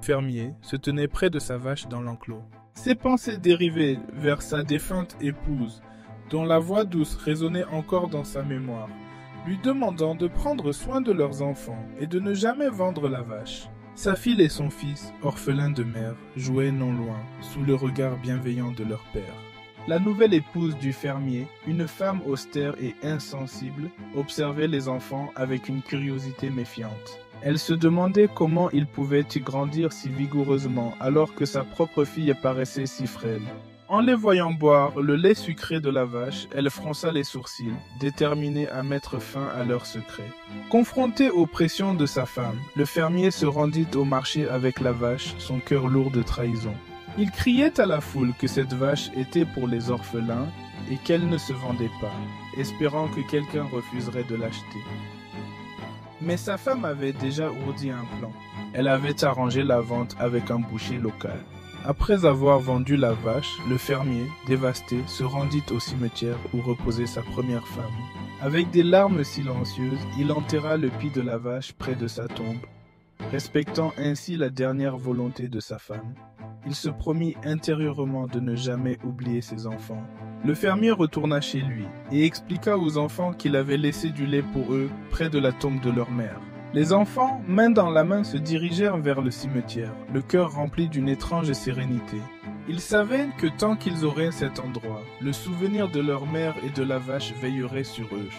fermier se tenait près de sa vache dans l'enclos. Ses pensées dérivaient vers sa défunte épouse, dont la voix douce résonnait encore dans sa mémoire, lui demandant de prendre soin de leurs enfants et de ne jamais vendre la vache. Sa fille et son fils, orphelins de mère, jouaient non loin, sous le regard bienveillant de leur père. La nouvelle épouse du fermier, une femme austère et insensible, observait les enfants avec une curiosité méfiante. Elle se demandait comment ils pouvaient y grandir si vigoureusement alors que sa propre fille paraissait si frêle. En les voyant boire le lait sucré de la vache, elle fronça les sourcils, déterminée à mettre fin à leur secret. Confronté aux pressions de sa femme, le fermier se rendit au marché avec la vache, son cœur lourd de trahison. Il criait à la foule que cette vache était pour les orphelins et qu'elle ne se vendait pas, espérant que quelqu'un refuserait de l'acheter. Mais sa femme avait déjà ourdi un plan. Elle avait arrangé la vente avec un boucher local. Après avoir vendu la vache, le fermier, dévasté, se rendit au cimetière où reposait sa première femme. Avec des larmes silencieuses, il enterra le pis de la vache près de sa tombe, respectant ainsi la dernière volonté de sa femme. Il se promit intérieurement de ne jamais oublier ses enfants. Le fermier retourna chez lui et expliqua aux enfants qu'il avait laissé du lait pour eux près de la tombe de leur mère. Les enfants, main dans la main, se dirigèrent vers le cimetière, le cœur rempli d'une étrange sérénité. Ils savaient que tant qu'ils auraient cet endroit, le souvenir de leur mère et de la vache veillerait sur eux.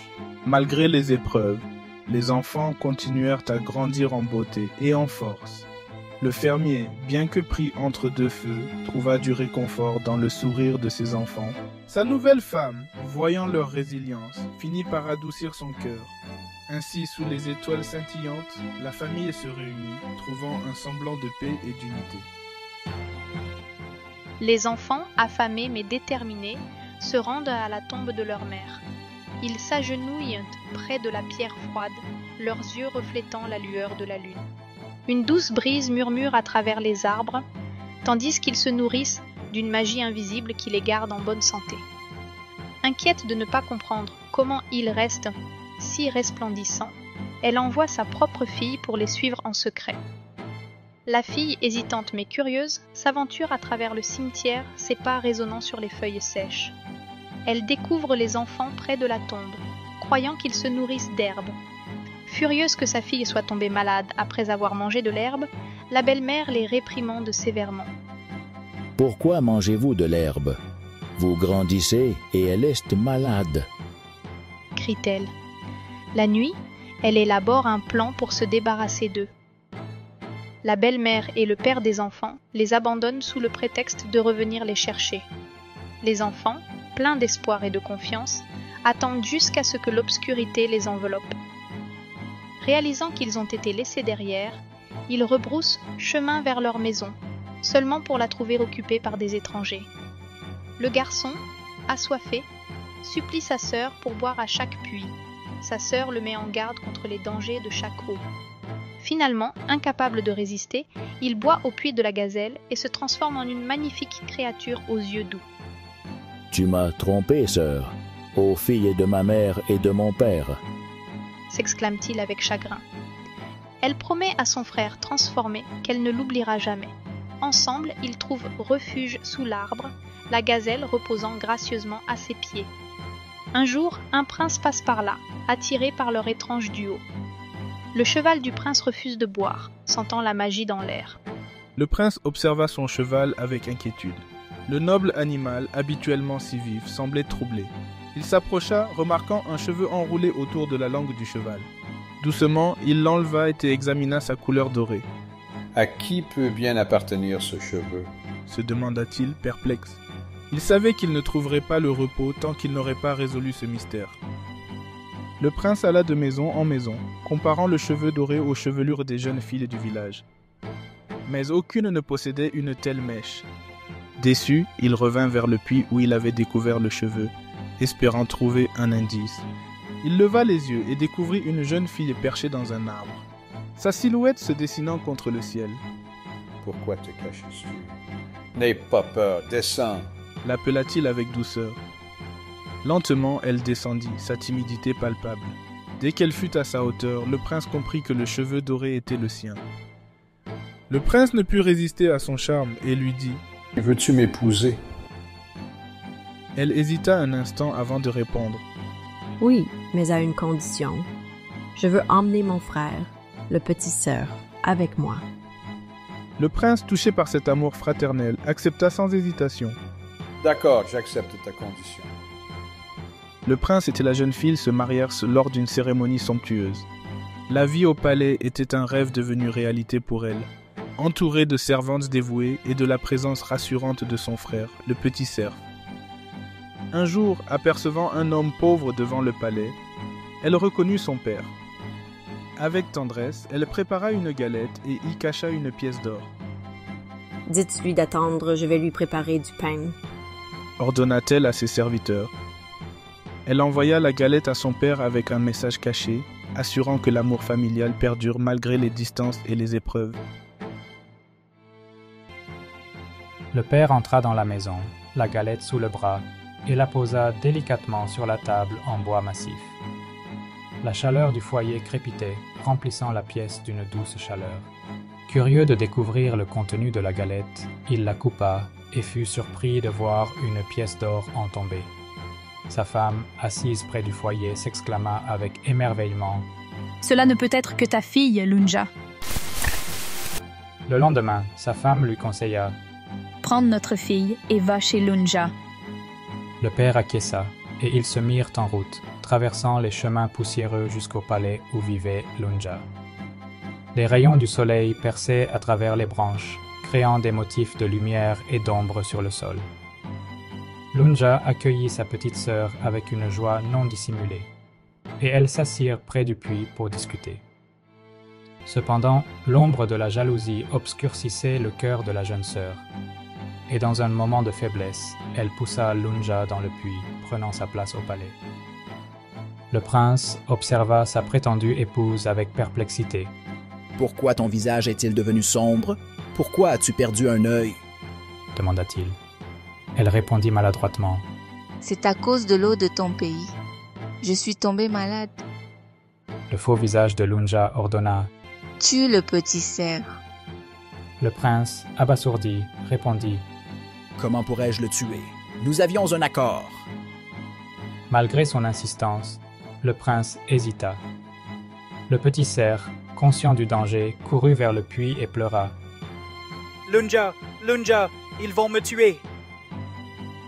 Malgré les épreuves, les enfants continuèrent à grandir en beauté et en force. Le fermier, bien que pris entre deux feux, trouva du réconfort dans le sourire de ses enfants. Sa nouvelle femme, voyant leur résilience, finit par adoucir son cœur. Ainsi, sous les étoiles scintillantes, la famille se réunit, trouvant un semblant de paix et d'unité. Les enfants, affamés mais déterminés, se rendent à la tombe de leur mère. Ils s'agenouillent près de la pierre froide, leurs yeux reflétant la lueur de la lune. Une douce brise murmure à travers les arbres, tandis qu'ils se nourrissent d'une magie invisible qui les garde en bonne santé. Inquiète de ne pas comprendre comment ils restent si resplendissants, elle envoie sa propre fille pour les suivre en secret. La fille, hésitante mais curieuse, s'aventure à travers le cimetière, ses pas résonnant sur les feuilles sèches. Elle découvre les enfants près de la tombe, croyant qu'ils se nourrissent d'herbe. Furieuse que sa fille soit tombée malade après avoir mangé de l'herbe, la belle-mère les réprimande sévèrement. « Pourquoi mangez-vous de l'herbe? Vous grandissez et elle est malade. » crie-t-elle. La nuit, elle élabore un plan pour se débarrasser d'eux. La belle-mère et le père des enfants les abandonnent sous le prétexte de revenir les chercher. Les enfants, pleins d'espoir et de confiance, attendent jusqu'à ce que l'obscurité les enveloppe. Réalisant qu'ils ont été laissés derrière, ils rebroussent chemin vers leur maison, seulement pour la trouver occupée par des étrangers. Le garçon, assoiffé, supplie sa sœur pour boire à chaque puits. Sa sœur le met en garde contre les dangers de chaque eau. Finalement, incapable de résister, il boit au puits de la gazelle et se transforme en une magnifique créature aux yeux doux. « Tu m'as trompé, sœur, ô fille de ma mère et de mon père. » s'exclame-t-il avec chagrin. Elle promet à son frère transformé qu'elle ne l'oubliera jamais. Ensemble, ils trouvent refuge sous l'arbre, la gazelle reposant gracieusement à ses pieds. Un jour, un prince passe par là, attiré par leur étrange duo. Le cheval du prince refuse de boire, sentant la magie dans l'air. Le prince observa son cheval avec inquiétude. Le noble animal, habituellement si vif, semblait troublé. Il s'approcha, remarquant un cheveu enroulé autour de la langue du cheval. Doucement, il l'enleva et examina sa couleur dorée. « À qui peut bien appartenir ce cheveu ?» se demanda-t-il, perplexe. Il savait qu'il ne trouverait pas le repos tant qu'il n'aurait pas résolu ce mystère. Le prince alla de maison en maison, comparant le cheveu doré aux chevelures des jeunes filles du village. Mais aucune ne possédait une telle mèche. Déçu, il revint vers le puits où il avait découvert le cheveu, espérant trouver un indice. Il leva les yeux et découvrit une jeune fille perchée dans un arbre, sa silhouette se dessinant contre le ciel. « Pourquoi te caches-tu? N'aie pas peur, descends !» l'appela-t-il avec douceur. Lentement, elle descendit, sa timidité palpable. Dès qu'elle fut à sa hauteur, le prince comprit que le cheveu doré était le sien. Le prince ne put résister à son charme et lui dit « Veux-tu m'épouser » Elle hésita un instant avant de répondre. « Oui, mais à une condition. Je veux emmener mon frère, le petit sœur, avec moi. » Le prince, touché par cet amour fraternel, accepta sans hésitation. « D'accord, j'accepte ta condition. » Le prince et la jeune fille se marièrent lors d'une cérémonie somptueuse. La vie au palais était un rêve devenu réalité pour elle, entourée de servantes dévouées et de la présence rassurante de son frère, le petit cerf. Un jour, apercevant un homme pauvre devant le palais, elle reconnut son père. Avec tendresse, elle prépara une galette et y cacha une pièce d'or. « Dites-lui d'attendre, je vais lui préparer du pain. » ordonna-t-elle à ses serviteurs. Elle envoya la galette à son père avec un message caché, assurant que l'amour familial perdure malgré les distances et les épreuves. Le père entra dans la maison, la galette sous le bras, et la posa délicatement sur la table en bois massif. La chaleur du foyer crépitait, remplissant la pièce d'une douce chaleur. Curieux de découvrir le contenu de la galette, il la coupa et fut surpris de voir une pièce d'or en tomber. Sa femme, assise près du foyer, s'exclama avec émerveillement « Cela ne peut être que ta fille, Lunja. » Le lendemain, sa femme lui conseilla « Prends notre fille et va chez Lunja. » Le père acquiesça, et ils se mirent en route, traversant les chemins poussiéreux jusqu'au palais où vivait Lunja. Les rayons du soleil perçaient à travers les branches, créant des motifs de lumière et d'ombre sur le sol. Lunja accueillit sa petite sœur avec une joie non dissimulée, et elles s'assirent près du puits pour discuter. Cependant, l'ombre de la jalousie obscurcissait le cœur de la jeune sœur, et dans un moment de faiblesse, elle poussa Lunja dans le puits, prenant sa place au palais. Le prince observa sa prétendue épouse avec perplexité. « Pourquoi ton visage est-il devenu sombre? Pourquoi as-tu perdu un œil ?» demanda-t-il. Elle répondit maladroitement. « C'est à cause de l'eau de ton pays. Je suis tombée malade. » Le faux visage de Lunja ordonna. « Tue le petit cerf. » Le prince, abasourdi, répondit. « Comment pourrais-je le tuer? Nous avions un accord. » Malgré son insistance, le prince hésita. Le petit cerf, conscient du danger, courut vers le puits et pleura. « Lunja, Lunja, ils vont me tuer !»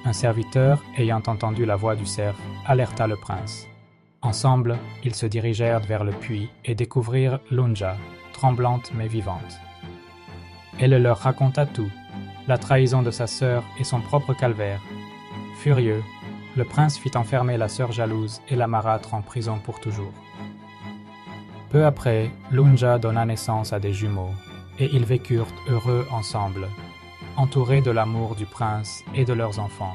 Un serviteur, ayant entendu la voix du cerf, alerta le prince. Ensemble, ils se dirigèrent vers le puits et découvrirent Lunja, tremblante mais vivante. Elle leur raconta tout, la trahison de sa sœur et son propre calvaire. Furieux, le prince fit enfermer la sœur jalouse et la marâtre en prison pour toujours. Peu après, Lunja donna naissance à des jumeaux, et ils vécurent heureux ensemble, entourés de l'amour du prince et de leurs enfants.